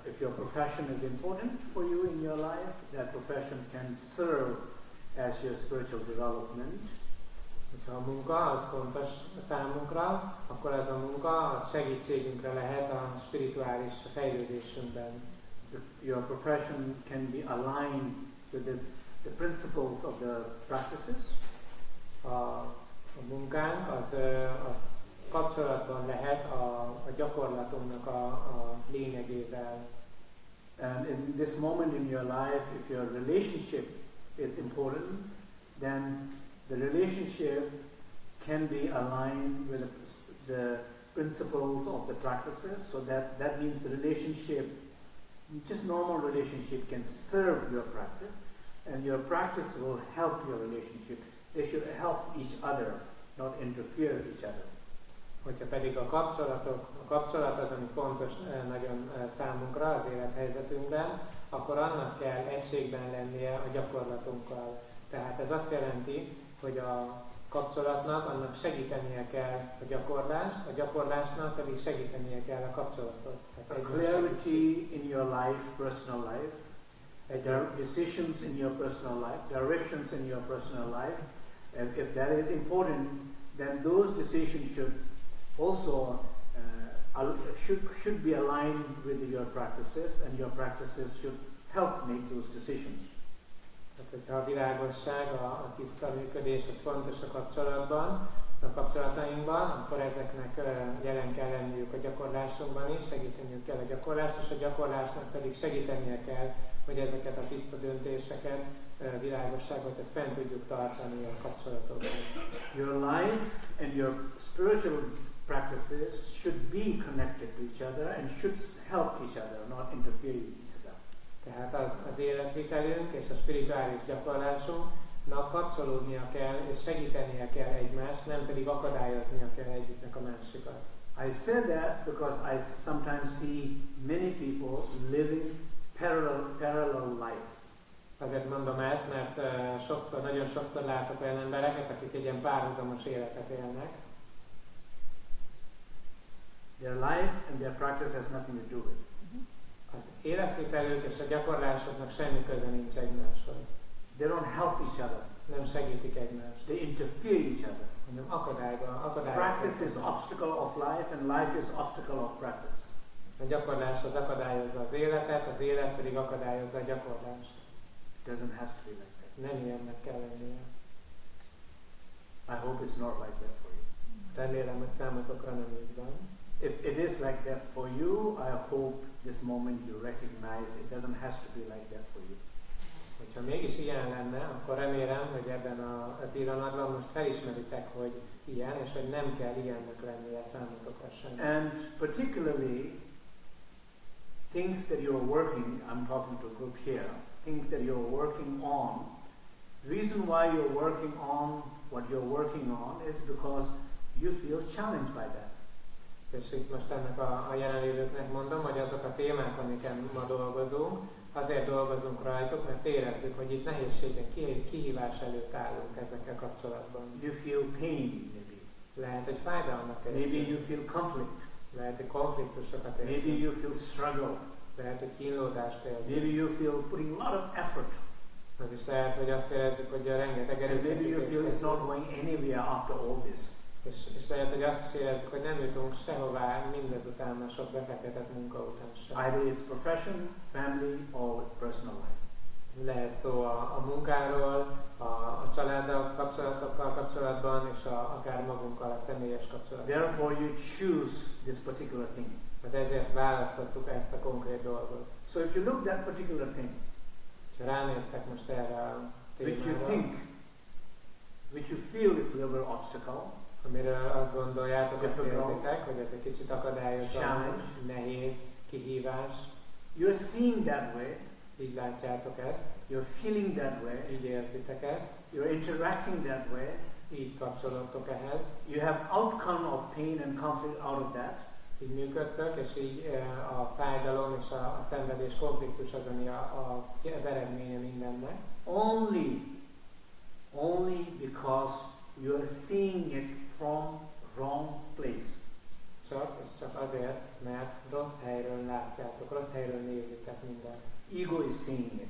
if your profession is important for you in your life, that profession can serve as your spiritual development. Ha a munka az fontos számunkra, akkor ez a munka az segítségünkre lehet a spirituális fejlődésünkben. Your profession can be aligned with the principles of the practices. A munkánk az kapcsolatban lehet a gyakorlatunknak a lényegével. And in this moment in your life, if your relationship is important, then the relationship can be aligned with the principles of the practices. So that means the relationship just normal relationship can serve your practice, and your practice will help your relationship. They should help each other, not interfere with each other. Hogyha pedig a kapcsolat az, ami fontos nagyon számunkra az élethelyzetünkben, akkor annak kell egységben lennie a gyakorlatunkkal. Tehát ez azt jelenti, hogy a kapcsolatnak annak segítenie kell a gyakorlást, a gyakorlásnak pedig segítenie kell a kapcsolatot. A clarity in your life, personal life, decisions in your personal life, directions in your personal life, and if that is important, then those decisions should also should be aligned with your practices, and your practices should help make those decisions. Tehát, hogyha a világosság, a tiszta működés, az fontos a kapcsolatban, a kapcsolatainkban, akkor ezeknek jelen kell lenniük a gyakorlásunkban is, segíteniük kell a gyakorlást, és a gyakorlásnak pedig segítenie kell, hogy ezeket a tiszta döntéseket, világosságot, ezt fent tudjuk tartani a kapcsolatokban. Your life and your spiritual practices should be connected to each other and should help each other, not interfere with each other. Tehát az életvitelünk és a spirituális gyakorlásunknak kapcsolódnia kell és segítenie kell egymást, nem pedig akadályoznia kell egyiknek a másikat. I said that because I sometimes see many people living parallel life. Azért mondom ezt, mert nagyon sokszor látok olyan embereket, akik egy ilyen párhuzamos életet élnek. Their life and their practice has nothing to do with it. Az életvitelük és a gyakorlásoknak semmi köze nincs egymáshoz. They don't help each other. Nem segítik egymást. They interfere each other. Hanem akadályoznak. Practice is obstacle of life, and life is obstacle of practice. A gyakorlás az akadályozza az életet, az élet pedig akadályozza a gyakorlást. It doesn't have to be like that. Nem ilyennek kell lennie. I hope it's not like that for you. Remélem, hogy számotokra nem így van. If it is like that for you, I hope this moment you recognize it doesn't have to be like that for you. Hogyha mégis ilyen lenne, akkor remélem, hogy ebben a pillanatban most felismeritek, hogy ilyen, és hogy nem kell ilyennek lennie számotokra sem. And particularly, things that you're working, I'm talking to a group here, things that you're working on, the reason why you're working on what you're working on is because you feel challenged by that. És itt most ennek a jelenlévőknek mondom, hogy azok a témák, amiken ma dolgozunk, azért dolgozunk rajtuk, mert érezzük, hogy itt nehézségek, kihívás előtt állunk ezekkel kapcsolatban. You feel pain, maybe. Lehet, hogy fájdalmat érzünk. Maybe you feel conflict. Lehet, hogy konfliktusokat érzünk. Maybe you feel struggle. Lehet, hogy kínlódást érzünk. Maybe you feel putting a lot of effort. Az is lehet, hogy azt érezzük, hogy rengeteg Maybe you feel it's not going anywhere after all this. És lehet, hogy azt is érezzük, hogy nem jutunk sehová mindezután, a sok befektetett munka után sem. Either it's profession, family, or personal life. Lehet szó a munkáról, a családdal kapcsolatokkal kapcsolatban, és akár magunkkal, a személyes kapcsolatban. Therefore you choose this particular thing. Mert ezért választottuk ezt a konkrét dolgot. So if you look that particular thing, ha ránéztek most erre a which you témára, think, which you feel is a little obstacle, amiről azt gondoljátok, azt érzitek, hogy ez egy kicsit akadályozó, challenge, nehéz, kihívás. you're seeing that way, Így látjátok ezt, you're feeling that way, így érzitek ezt, you're interacting that way, így kapcsolódtok ehhez, you have outcome of pain and conflict out of that, így működtök, és így a fájdalom és a szenvedés, konfliktus az, ami az eredménye mindennek. Only because you are seeing it from wrong place. Csak azért, mert rossz helyről látjátok, rossz helyről nézitek mindezt. Ego is seeing it.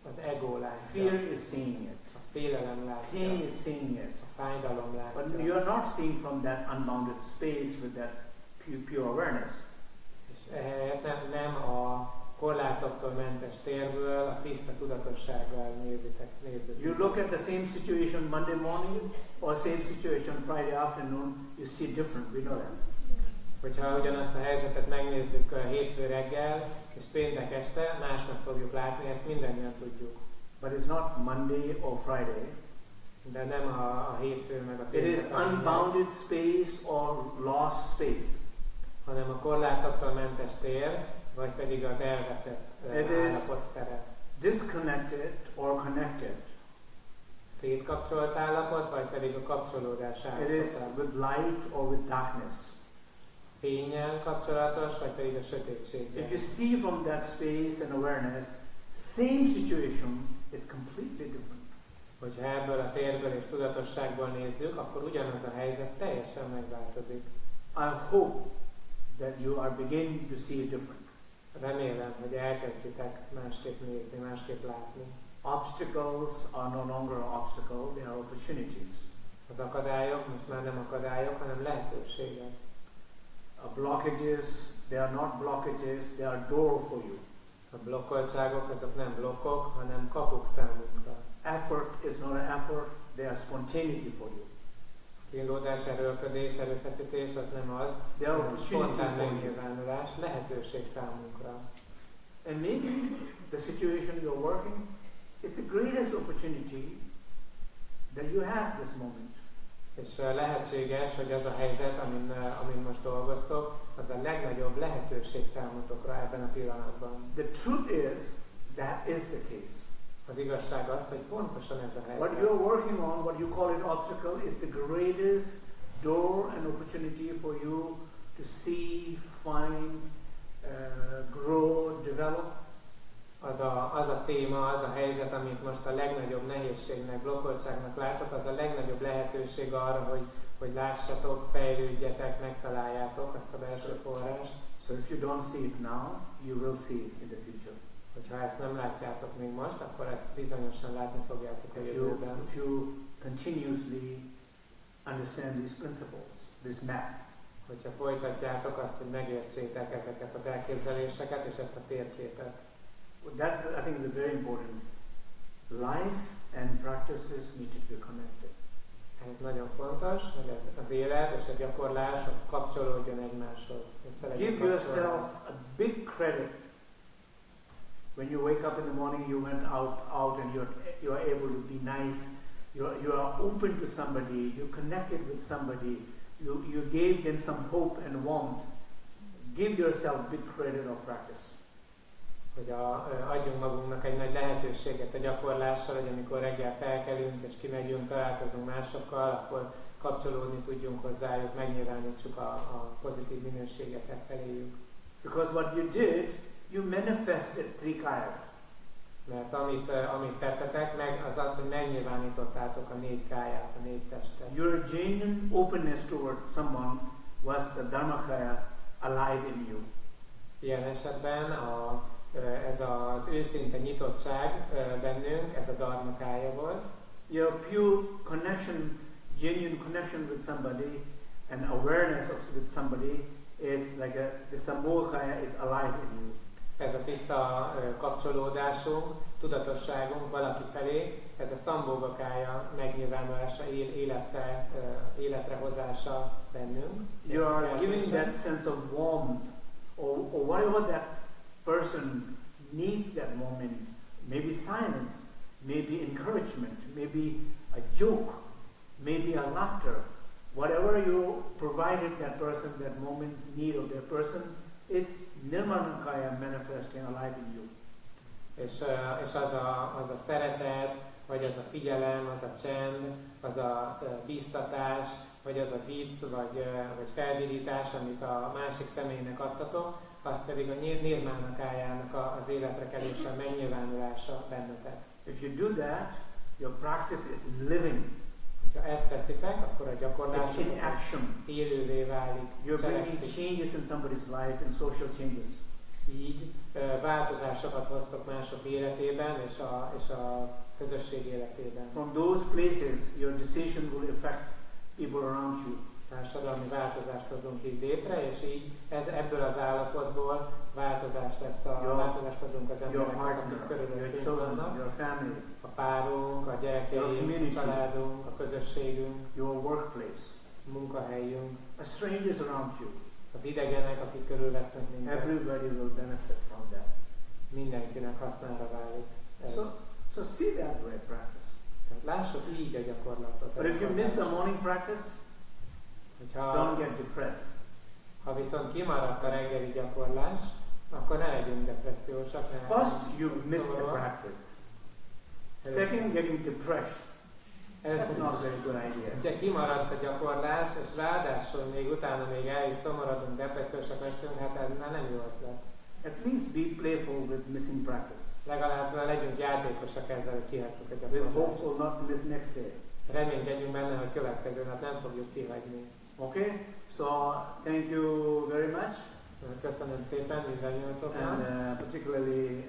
Az ego látja. Fear is seeing it. A félelem látja. Pain is seeing it. A fájdalom látja. But you are not seeing from that unbounded space with that pure awareness. És ehelyett nem a korlátoktól mentes térből, a tiszta tudatossággal nézitek. You look at the same situation Monday morning or same situation Friday afternoon, you see different, we know that. Hogyha ugyanazt a helyzetet megnézzük hétfő reggel és péntek este, másnak fogjuk látni, ezt mindannyian tudjuk. But it's not Monday or Friday. De nem a hétfő meg a It péntek. is unbounded space or lost space. Hanem a korlátoktól mentes tér, vagy pedig az elveszett It is állapot tere. disconnected or connected. Szétkapcsolt állapot, vagy pedig a kapcsolódás It is állapot. with light or with darkness. Fénnyel kapcsolatos, vagy pedig a sötétséggel. If you see from that space and awareness, same situation is completely different. Hogyha ebből a térből és tudatosságból nézzük, akkor ugyanaz a helyzet teljesen megváltozik. I hope that you are beginning to see it different. Remélem, hogy elkezditek másképp nézni, másképp látni. Obstacles are no longer an obstacle, they are opportunities. Az akadályok most már nem akadályok, hanem lehetőségek. Blockages, they are not blockages, they are door for you. A blokkoltságok azok nem blokkok, hanem kapuk számunkra. Effort is not an effort, they are spontaneity for you. Kínlódás, erőlködés, erőfeszítés az nem az, They are hanem opportunity spontán for you. megnyilvánulás, lehetőség számunkra. And maybe the situation you're working is the greatest opportunity that you have this moment. És lehetséges, hogy az a helyzet, amin most dolgoztok, az a legnagyobb lehetőség számotokra ebben a pillanatban. The truth is, that is the case. Az igazság az, hogy pontosan ez a What helyzet. you're working on, what you call it obstacle, is the greatest door and opportunity for you to see, find, grow, develop. Az a téma, az a helyzet, amit most a legnagyobb nehézségnek, blokkoltságnak látok, az a legnagyobb lehetőség arra, hogy lássatok, fejlődjetek, megtaláljátok azt a belső forrást. So if you don't see it now, you will see it in the future. Hogyha ezt nem látjátok még most, akkor ezt bizonyosan látni fogjátok a jövőben. If you continuously understand these principles, this map, Hogyha folytatjátok azt, hogy megértsétek ezeket az elképzeléseket és ezt a térképet. that's, I think, the very important. Life and practices need to be connected. Ez nagyon fontos, hogy az élet és a gyakorlás az kapcsolódjon egymáshoz. Give yourself a big credit when you wake up in the morning. You went out, and you are able to be nice. You are open to somebody. You connected with somebody. You gave them some hope and warmth. Give yourself big credit of practice. Hogy adjunk magunknak egy nagy lehetőséget a gyakorlással, hogy amikor reggel felkelünk és kimegyünk, találkozunk másokkal, akkor kapcsolódni tudjunk hozzájuk, megnyilvánítsuk a pozitív minőségeket feléjük. Because what you did, you manifested three kayas. Mert amit tettetek meg, az az, hogy megnyilvánítottátok a 4 káját, a 4 testet. Your genuine openness toward someone was the Dharmakaya alive in you. Ilyen esetben ez az őszinte nyitottság bennünk, ez a dharmakája volt. Your pure connection, genuine connection with somebody and awareness with somebody is like the Sambhogakaya is alive in you. Ez a tiszta kapcsolódásunk, tudatosságunk valaki felé, ez a Sambhogakája megnyilvánulása, életre hozása bennünk. You are giving that sense of warmth or whatever that person needs that moment. Maybe silence, maybe encouragement, maybe a joke, maybe a laughter. Whatever you provided that person, that moment need of that person, it's Nirmanakaya manifesting alive in you. És az a szeretet, vagy az a figyelem, az a csend, az a bíztatás, vagy az a vicc, vagy felvidítás, amit a másik személynek adtatok, az pedig a Nirmánakájának az életre kelése, megnyilvánulása bennetek. If you do that, your practice is living. Ha ezt teszitek, akkor a gyakorlás It's in action. élővé válik, You're bringing cselekszik. changes in somebody's life and social changes. Így változásokat hoztok mások életében és a közösség életében. From those places, your decision will affect people around you. Társadalmi változást hozunk így létre, és így ebből az állapotból változást hozunk az embereknek, akik körülöttünk vannak. Your family, A párunk, a gyerekeink, a családunk, a közösségünk, your workplace, a munkahelyünk, a strangers around you. az idegenek, akik körülvesznek minket. Everybody will benefit from that. Mindenkinek hasznára válik ez. So see that way practice. Tehát lássuk így a gyakorlatot. But if you miss the morning practice, don't get depressed. Ha viszont kimaradt a reggeli gyakorlás, akkor ne legyünk depressziósak. First, you miss the practice. Second, getting depressed. That's not a very good idea. Ugye kimaradt a gyakorlás, és ráadásul még utána még el is szomorodunk, depressziósak leszünk, hát ez már nem jó ötlet. At least be playful with missing practice. Legalább legyünk játékosak ezzel, hogy kihagytuk a With gyakorlást. hope will not miss next day. Reménykedjünk benne, hogy következő nap nem fogjuk kihagyni. Okay? So, thank you very much. Köszönöm szépen mindannyiótoknak. And particularly,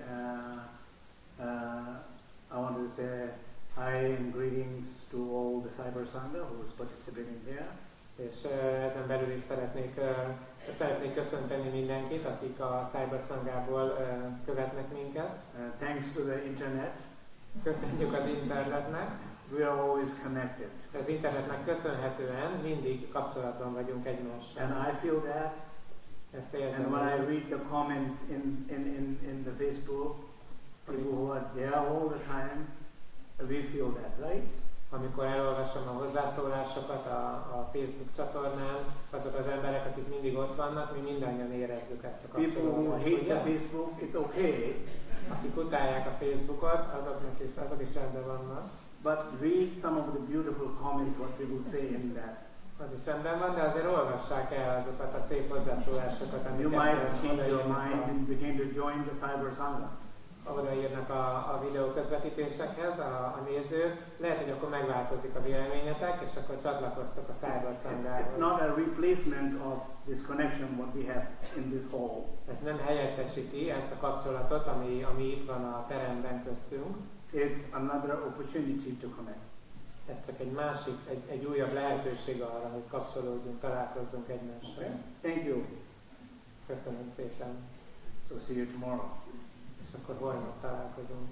I want to say hi and greetings to all the Cyber Sangha who is participating here. És ezen belül is szeretnék köszönteni mindenkit, akik a Cyber Sanghából követnek minket. Thanks to the internet, Köszönjük az internetnek. we are always connected. Az internetnek köszönhetően mindig kapcsolatban vagyunk egymással. And I feel that. Ezt érzem. And when I read the comments in the Facebook, people who are there all the time, we feel that, right? Amikor elolvasom a hozzászólásokat a Facebook csatornán, azok az emberek, akik mindig ott vannak, mi mindannyian érezzük ezt a People who kapcsolatot. hate the Facebook, it's okay, Akik utálják a Facebookot, azok is rendben vannak. but read some of the beautiful comments what people say in that. Az is rendben van, de azért olvassák el azokat a szép hozzászólásokat, You amiket might change your odaírnak mind and begin to join the Cyber Sangha. odaírnak a videó közvetítésekhez a nézők. Lehet, hogy akkor megváltozik a véleményetek, és akkor csatlakoztok a Cyber It's Sanghához. not a replacement of this connection what we have in this hall. Ez nem helyettesíti ezt a kapcsolatot, ami itt van a teremben köztünk. It's another opportunity to connect. Ez csak egy másik, egy újabb lehetőség arra, hogy kapcsolódjunk, találkozzunk egymással. Okay? Thank you. Köszönöm szépen, So see you tomorrow. és akkor holnap találkozunk.